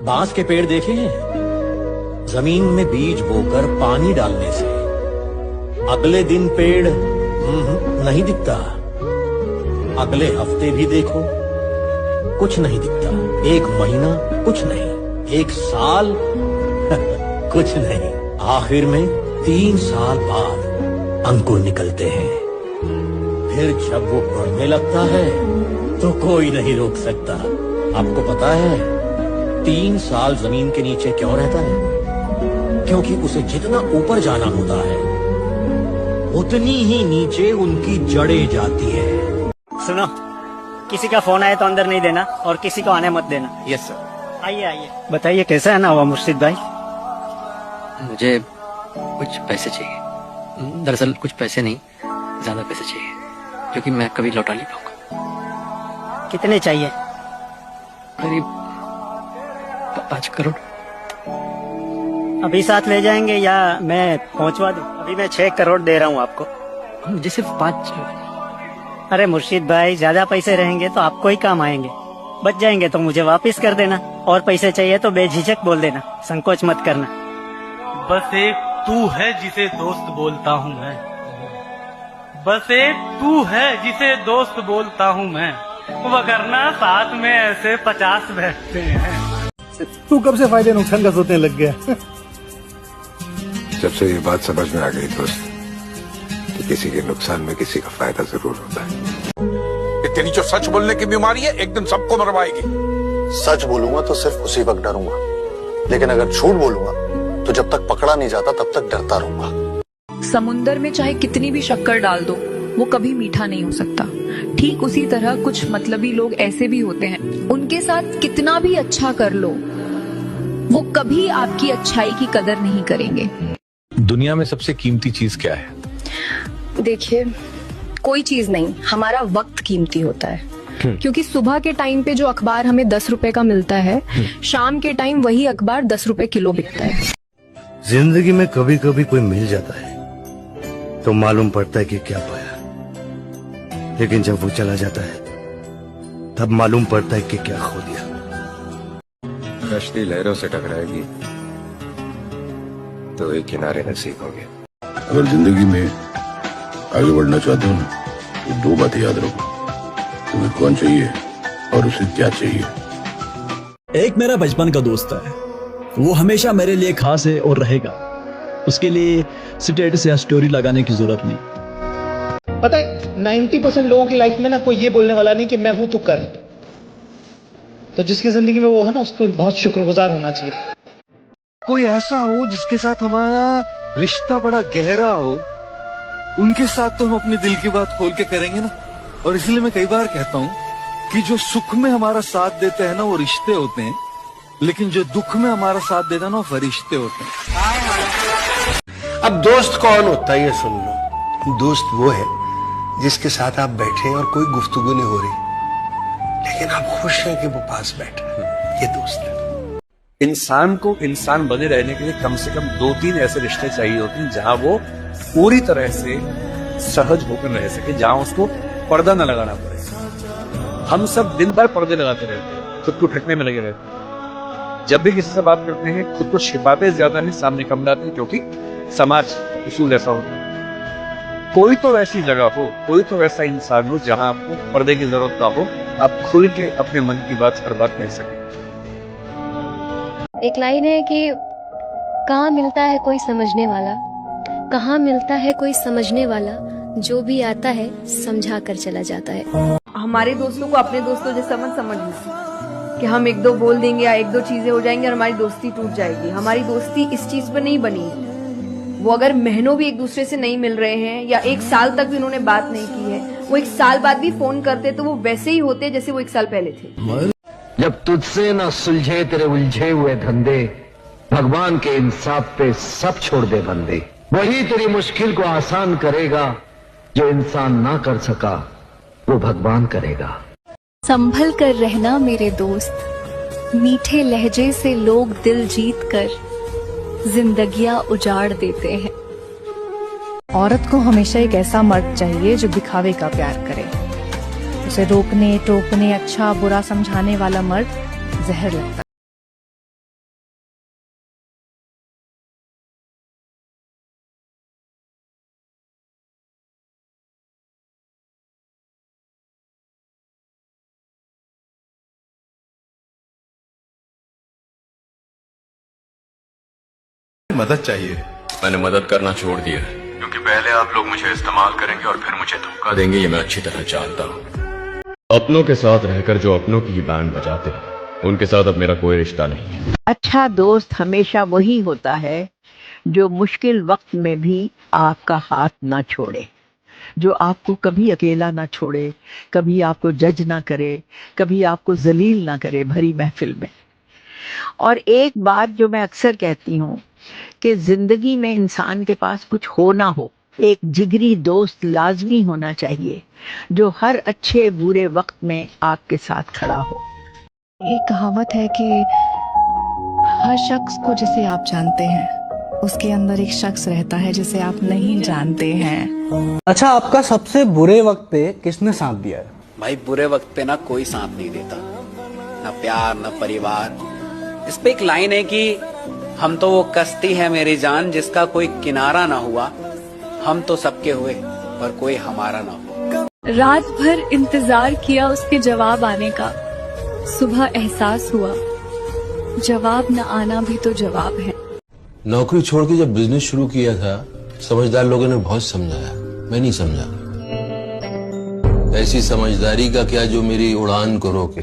बांस के पेड़ देखे हैं? जमीन में बीज बोकर पानी डालने से अगले दिन पेड़ नहीं दिखता, अगले हफ्ते भी देखो कुछ नहीं दिखता, एक महीना कुछ नहीं, एक साल कुछ नहीं, आखिर में 3 साल बाद अंकुर निकलते हैं। फिर जब वो बढ़ने लगता है तो कोई नहीं रोक सकता। आपको पता है 3 साल जमीन के नीचे क्यों रहता है? क्योंकि उसे जितना ऊपर जाना होता है उतनी ही नीचे उनकी जड़ें जाती है। सुनो, किसी का फोन आए तो अंदर नहीं देना और किसी को आने मत देना। Yes sir. आइए आइए, बताइए कैसा है ना हुआ मुर्शिद भाई? मुझे कुछ पैसे चाहिए। दरअसल कुछ पैसे नहीं, ज्यादा पैसे चाहिए, क्योंकि मैं कभी लौटा नहीं पाऊंगा। कितने चाहिए? करीब 5 करोड़। अभी साथ ले जाएंगे या मैं पहुंचवा दूं? अभी मैं 6 करोड़ दे रहा हूं आपको। मुझे सिर्फ 5। अरे मुर्शिद भाई, ज्यादा पैसे रहेंगे तो आपको ही काम आएंगे, बच जाएंगे तो मुझे वापस कर देना। और पैसे चाहिए तो बेझिझक बोल देना, संकोच मत करना। बस एक तू है जिसे दोस्त बोलता हूँ मैं, बस एक तू है जिसे दोस्त बोलता हूँ मैं, वरना साथ में ऐसे 50 बैठते हैं। तू कब से फायदे नुकसान का सोचने लग गया? जब से ये बात समझ में आ गई दोस्त कि किसी के नुकसान में किसी का फायदा जरूर होता है। ये तेरी जो सच बोलने की बीमारी है एक दिन सबको मरवाएगी। सच बोलूंगा तो सिर्फ उसी वक्त डरूंगा, लेकिन अगर झूठ बोलूंगा तो जब तक पकड़ा नहीं जाता तब तक डरता रहूंगा। समुंदर में चाहे कितनी भी शक्कर डाल दो, वो कभी मीठा नहीं हो सकता। ठीक उसी तरह कुछ मतलबी लोग ऐसे भी होते हैं, उनके साथ कितना भी अच्छा कर लो, वो कभी आपकी अच्छाई की कदर नहीं करेंगे। दुनिया में सबसे कीमती चीज क्या है? देखिए, कोई चीज नहीं, हमारा वक्त कीमती होता है। क्योंकि सुबह के टाइम पे जो अखबार हमें 10 रुपए का मिलता है, शाम के टाइम वही अखबार 10 रुपए किलो बिकता है। जिंदगी में कभी कभी कोई मिल जाता है तो मालूम पड़ता है कि क्या पाया, लेकिन जब वो चला जाता है तब मालूम पड़ता है कि क्या खो दिया। कश्ती लहरों से टकराएगी तो एक किनारे नसीब होंगे। अगर जिंदगी में आगे बढ़ना चाहते हो ना, तो 2 बातें याद रखो, तुम्हें कौन चाहिए और उसे क्या चाहिए। एक मेरा बचपन का दोस्त है, वो हमेशा मेरे लिए खास है और रहेगा। उसके लिए स्टेटस या स्टोरी लगाने की जरूरत नहीं। पता है 90% लोगों की लाइफ में ना कोई ये बोलने वाला नहीं कि मैं हूं तो कर। तो जिसकी जिंदगी में वो है ना, उसको बहुत शुक्रगुजार होना चाहिए। कोई ऐसा हो जिसके साथ हमारा रिश्ता बड़ा गहरा हो, उनके साथ तो हम अपने दिल की बात खोल के करेंगे ना। और इसलिए मैं कई बार कहता हूँ कि जो सुख में हमारा साथ देते हैं ना, वो रिश्ते होते हैं, लेकिन जो दुख में हमारा साथ देता है ना, वो फरिश्ते होते हैं। अब दोस्त कौन होता है ये सुन लो। दोस्त वो है जिसके साथ आप बैठे और कोई गुफ्तगू नहीं हो रही, लेकिन आप खुश हैं कि वो पास बैठे, ये दोस्त है। इंसान को इंसान बने रहने के लिए कम से कम 2-3 ऐसे रिश्ते चाहिए होते हैं जहां वो पूरी तरह से सहज होकर रह सके, जहां उसको पर्दा न लगाना पड़े। हम सब दिन भर पर्दे लगाते रहते हैं, खुद को ढकने में लगे रहते हैं। जब भी किसी से बात करते हैं खुद को छिपाते ज्यादा नहीं, सामने कम लाते हैं, क्योंकि समाज उसूल ऐसा होता है। कोई तो ऐसी जगह हो, कोई तो ऐसा इंसान हो जहां आपको पर्दे की जरूरत ना हो, आप खुल के अपने मन की बात हर बात कह सकें। एक लाइन है कि कहाँ मिलता है कोई समझने वाला, कहाँ मिलता है कोई समझने वाला, जो भी आता है समझा कर चला जाता है। हमारे दोस्तों को अपने दोस्तों जैसा मत समझना कि हम 1-2 बोल देंगे या 1-2 चीजें हो जाएंगी और हमारी दोस्ती टूट जाएगी। हमारी दोस्ती इस चीज पर नहीं बनी है। वो अगर महीनों भी एक दूसरे से नहीं मिल रहे हैं या 1 साल तक भी उन्होंने बात नहीं की है, वो 1 साल बाद भी फोन करते तो वो वैसे ही होते जैसे वो 1 साल पहले थे। जब तुझसे न सुलझे तेरे उलझे हुए धंधे, भगवान के इंसाफ पे सब छोड़ दे बंदे। वही तेरी मुश्किल को आसान करेगा, जो इंसान ना कर सका वो भगवान करेगा। संभल कर रहना मेरे दोस्त, मीठे लहजे से लोग दिल जीत कर जिंदगियां उजाड़ देते हैं। औरत को हमेशा एक ऐसा मर्द चाहिए जो दिखावे का प्यार करे। उसे रोकने टोकने अच्छा बुरा समझाने वाला मर्द जहर लगता है। मदद चाहिए। मैंने मदद करना छोड़ दिया क्योंकि पहले आप लोग मुझे इस्तेमाल करेंगे और फिर मुझे धोखा देंगे, ये मैं अच्छी तरह जानता हूँ। अपनों के साथ रहकर जो अपनों की बैंड बजाते हैं उनके साथ अब मेरा कोई रिश्ता नहीं है। अच्छा दोस्त हमेशा वही होता है जो मुश्किल वक्त में भी आपका हाथ ना छोड़े, जो आपको कभी अकेला ना छोड़े, कभी आपको जज ना करे, कभी आपको जलील ना करे भरी महफिल में। और एक बात जो मैं अक्सर कहती हूँ कि जिंदगी में इंसान के पास कुछ हो ना हो, एक जिगरी दोस्त लाजमी होना चाहिए जो हर अच्छे बुरे वक्त में आपके साथ खड़ा हो। एक कहावत है कि हर शख्स को जिसे आप जानते हैं उसके अंदर एक शख्स रहता है जिसे आप नहीं जानते हैं। अच्छा, आपका सबसे बुरे वक्त पे किसने साथ दिया है? भाई बुरे वक्त पे ना कोई साथ नहीं देता, ना प्यार ना परिवार। इस पे एक लाइन है कि हम तो वो कश्ती है मेरी जान जिसका कोई किनारा ना हुआ, हम तो सबके हुए पर कोई हमारा ना हुआ। रात भर इंतजार किया उसके जवाब आने का, सुबह एहसास हुआ जवाब न आना भी तो जवाब है। नौकरी छोड़ के जब बिजनेस शुरू किया था समझदार लोगों ने बहुत समझाया, मैं नहीं समझा। ऐसी समझदारी का क्या जो मेरी उड़ान को रोके।